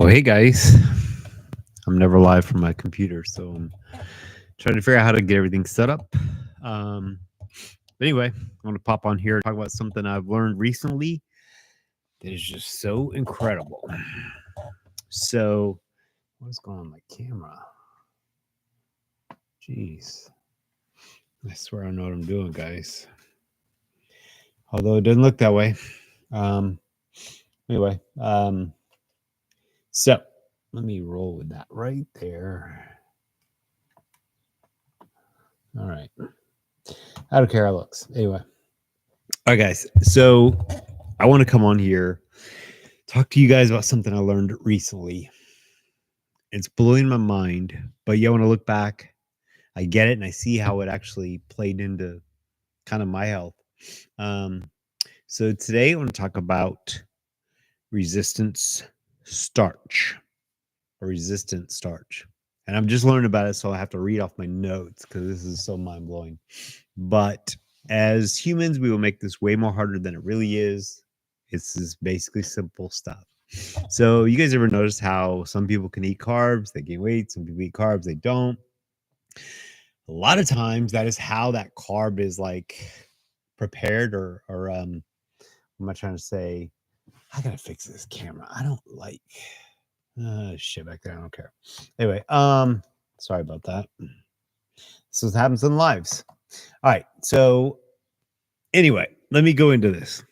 Oh, hey guys. I'm never live from my computer, so I'm trying to figure out how to get everything set up. Um, but anyway, I want to pop on here and talk about something I've learned recently that is just so incredible. So, what is going on with my camera? Jeez. I swear I know what I'm doing, guys. Although it doesn't look that way. Um, anyway, so let me roll with that right there. All right. I don't care how it looks. Anyway. All right, guys. So I want to come on here, talk to you guys about something I learned recently. It's blowing my mind, but yeah, when I look back, I get it and I see how it actually played into kind of my health. Um, so today I want to talk about resistance starch or resistant starch. And I'm just learning about it, so I have to read off my notes because this is so mind blowing. But as humans, we will make this way more harder than it really is. It's just basically simple stuff. So, you guys ever notice how some people can eat carbs, they gain weight, some people eat carbs, they don't? A lot of times that is how that carb is like prepared or what am I trying to say? I gotta fix this camera. I don't like shit back there. I don't care. Anyway, sorry about that. This is what happens in lives. All right. So anyway, let me go into this.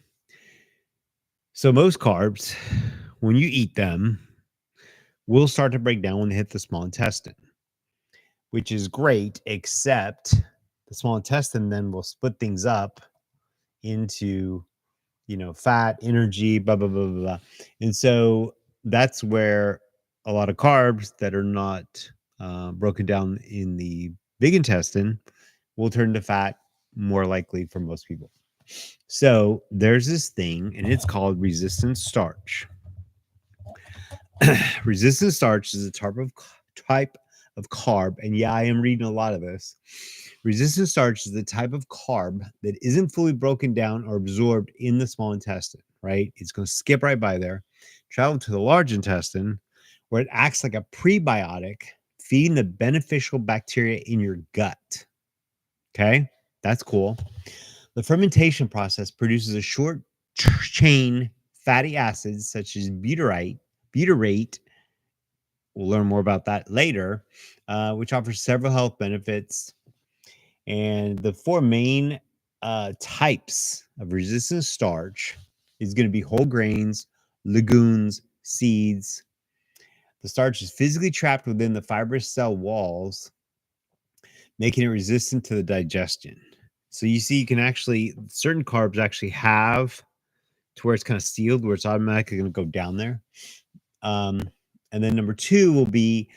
So most carbs, when you eat them, will start to break down when they hit the small intestine, which is great, except the small intestine then will split things up into, fat, energy, blah, blah, blah, blah, blah. And so that's where a lot of carbs that are not broken down in the big intestine will turn to fat more likely for most people. So there's this thing, and it's called resistant starch. Resistant starch is a type of carb, and yeah, I am reading a lot of this. Resistant starch is the type of carb that isn't fully broken down or absorbed in the small intestine, right? It's going to skip right by there, travel to the large intestine, where it acts like a prebiotic, feeding the beneficial bacteria in your gut. Okay, that's cool. The fermentation process produces a short chain fatty acids such as butyrate. We'll learn more about that later, which offers several health benefits. And the four main types of resistant starch is going to be whole grains, legumes, seeds. The starch is physically trapped within the fibrous cell walls, making it resistant to the digestion. So you see, you can actually, certain carbs actually have to where it's kind of sealed, where it's automatically going to go down there. And then number two will be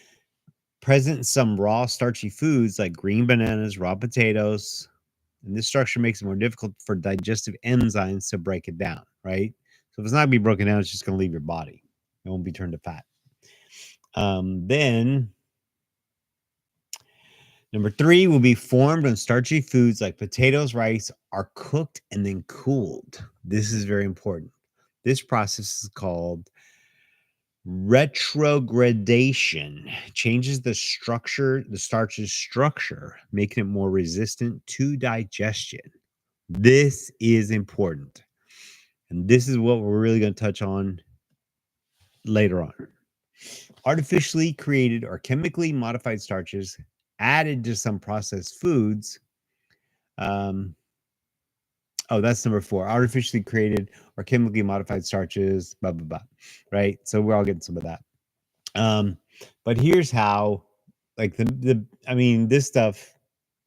present in some raw starchy foods like green bananas, raw potatoes. And this structure makes it more difficult for digestive enzymes to break it down, right? So if it's not going to be broken down, it's just going to leave your body. It won't be turned to fat. Then number three will be formed when starchy foods like potatoes, rice are cooked and then cooled. This is very important. This process is called retrogradation. Changes the starch's structure, making it more resistant to digestion. This is important. And this is what we're really going to touch on later on. Artificially created or chemically modified starches added to some processed foods. That's number four. Artificially created or chemically modified starches, blah, blah, blah. Right? So we're all getting some of that. But here's how, like this stuff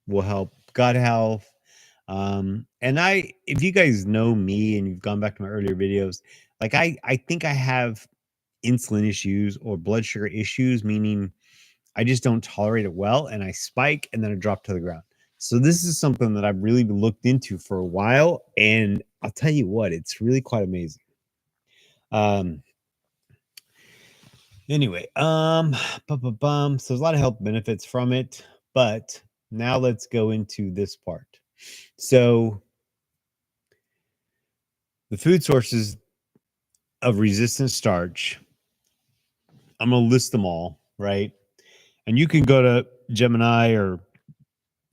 will help gut health. And if you guys know me and you've gone back to my earlier videos, like I think I have insulin issues or blood sugar issues, meaning I just don't tolerate it well and I spike and then I drop to the ground. So this is something that I've really looked into for a while, and I'll tell you what, it's really quite amazing. Anyway, so there's a lot of health benefits from it, but now let's go into this part. So the food sources of resistant starch I'm gonna list them all, right? And you can go to Gemini or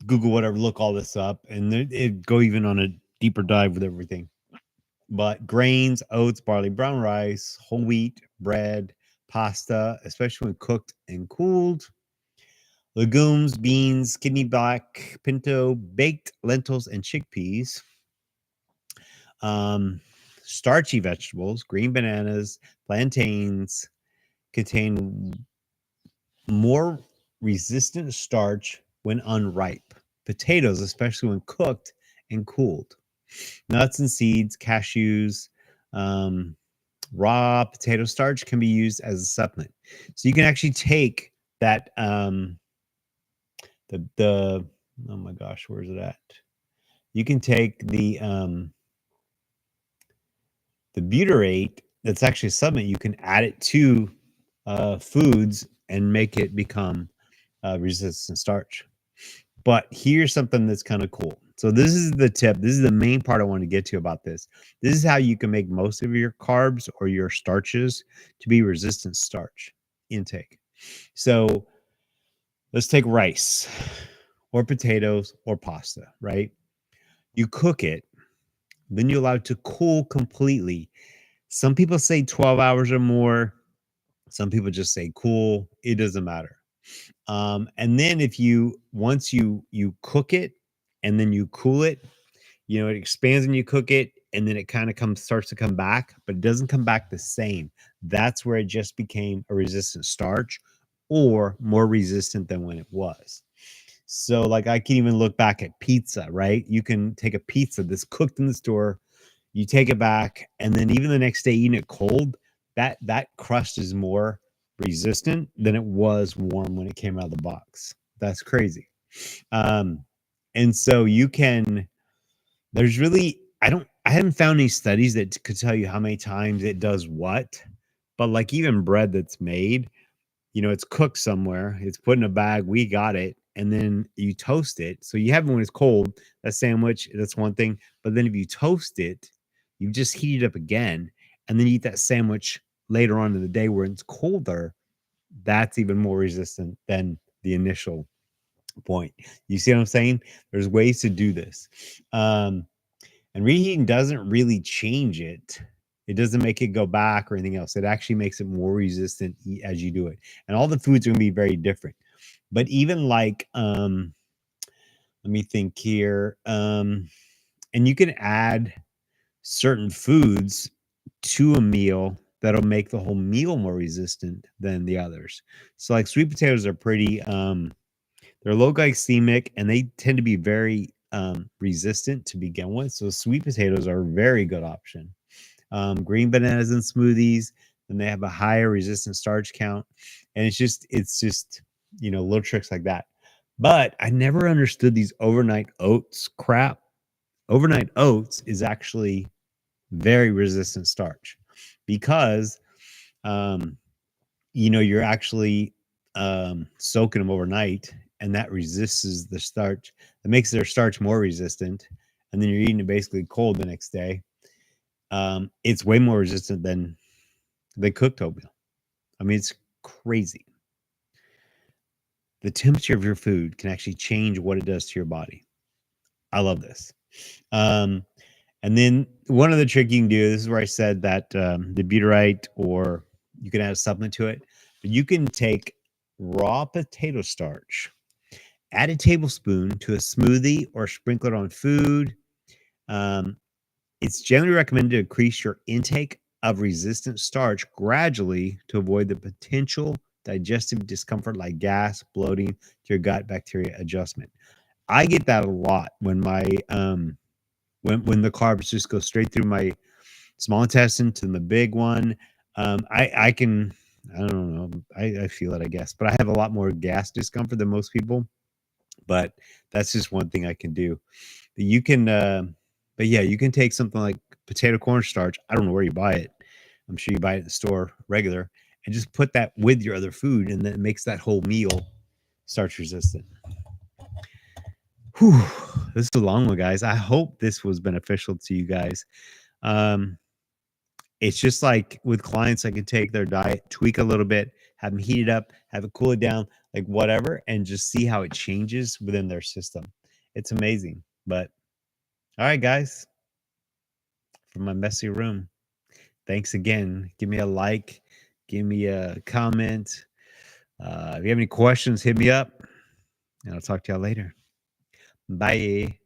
Google, whatever, look all this up, and it go even on a deeper dive with everything. But grains, oats, barley, brown rice, whole wheat, bread, pasta, especially when cooked and cooled, legumes, beans, kidney black, pinto, baked lentils, and chickpeas. Um, Starchy vegetables, green bananas, plantains contain more resistant starch when unripe. Potatoes, especially when cooked and cooled. Nuts and seeds, cashews, um, raw potato starch can be used as a supplement. So you can actually take that the oh my gosh, where's it at? You can take the butyrate that's actually a supplement. You can add it to foods and make it become resistant starch. But here's something that's kind of cool. So this is the tip. This is the main part I want to get to about this. This is how you can make most of your carbs or your starches to be resistant starch intake. So let's take rice or potatoes or pasta, right? You cook it, then you allow it to cool completely. Some people say 12 hours or more. Some people just say cool. It doesn't matter. And then if you once you cook it and then you cool it, it expands when you cook it, and then it kind of starts to come back, but it doesn't come back the same. That's where it just became a resistant starch or more resistant than when it was. So, like, I can even look back at pizza, right? You can take a pizza that's cooked in the store, you take it back, and then even the next day eating it cold, that crust is more resistant than it was warm when it came out of the box. That's crazy. Um, and so you can there's really I haven't found any studies that could tell you how many times it does what, but like even bread that's made, it's cooked somewhere, it's put in a bag, we got it, and then you toast it. So you have it when it's cold, that sandwich, that's one thing. But then if you toast it, you just heat it up again, and then you eat that sandwich later on in the day where it's colder, that's even more resistant than the initial point. You see what I'm saying? There's ways to do this. And reheating doesn't really change it. It doesn't make it go back or anything else. It actually makes it more resistant as you do it. And all the foods are going to be very different. But even like, let me think here. And you can add certain foods to a meal that'll make the whole meal more resistant than the others. So like sweet potatoes are pretty they're low glycemic and they tend to be very resistant to begin with. So sweet potatoes are a very good option. Green bananas in smoothies, then they have a higher resistant starch count. And it's just, little tricks like that. But I never understood these overnight oats crap. Overnight oats is actually very resistant starch because um, you're actually soaking them overnight, and that resists the starch. That makes their starch more resistant, and then you're eating it basically cold the next day. It's way more resistant than cooked oatmeal. I mean, it's crazy. The temperature of your food can actually change what it does to your body. I love this. Um, and then one other trick you can do, this is where I said that the butyrate, or you can add a supplement to it, but you can take raw potato starch, add a tablespoon to a smoothie or sprinkle it on food. Um, it's generally recommended to increase your intake of resistant starch gradually to avoid the potential digestive discomfort like gas, bloating, to your gut bacteria adjustment. I get that a lot when my when the carbs just go straight through my small intestine to the big one. I can I don't know, I feel it, I guess, but I have a lot more gas discomfort than most people. But that's just one thing I can do. But you can, but yeah, you can take something like potato cornstarch. I don't know where you buy it. I'm sure you buy it at the store regular, and just put that with your other food, and then it makes that whole meal starch resistant. Whew, this is a long one, guys. I hope this was beneficial to you guys. Um, it's just like with clients, I can take their diet, tweak a little bit, have them heat it up, have it cool it down, like whatever, and just see how it changes within their system. It's amazing. But all right, guys, from my messy room, thanks again. Give me a like, give me a comment. If you have any questions, hit me up, and I'll talk to y'all later. Bye.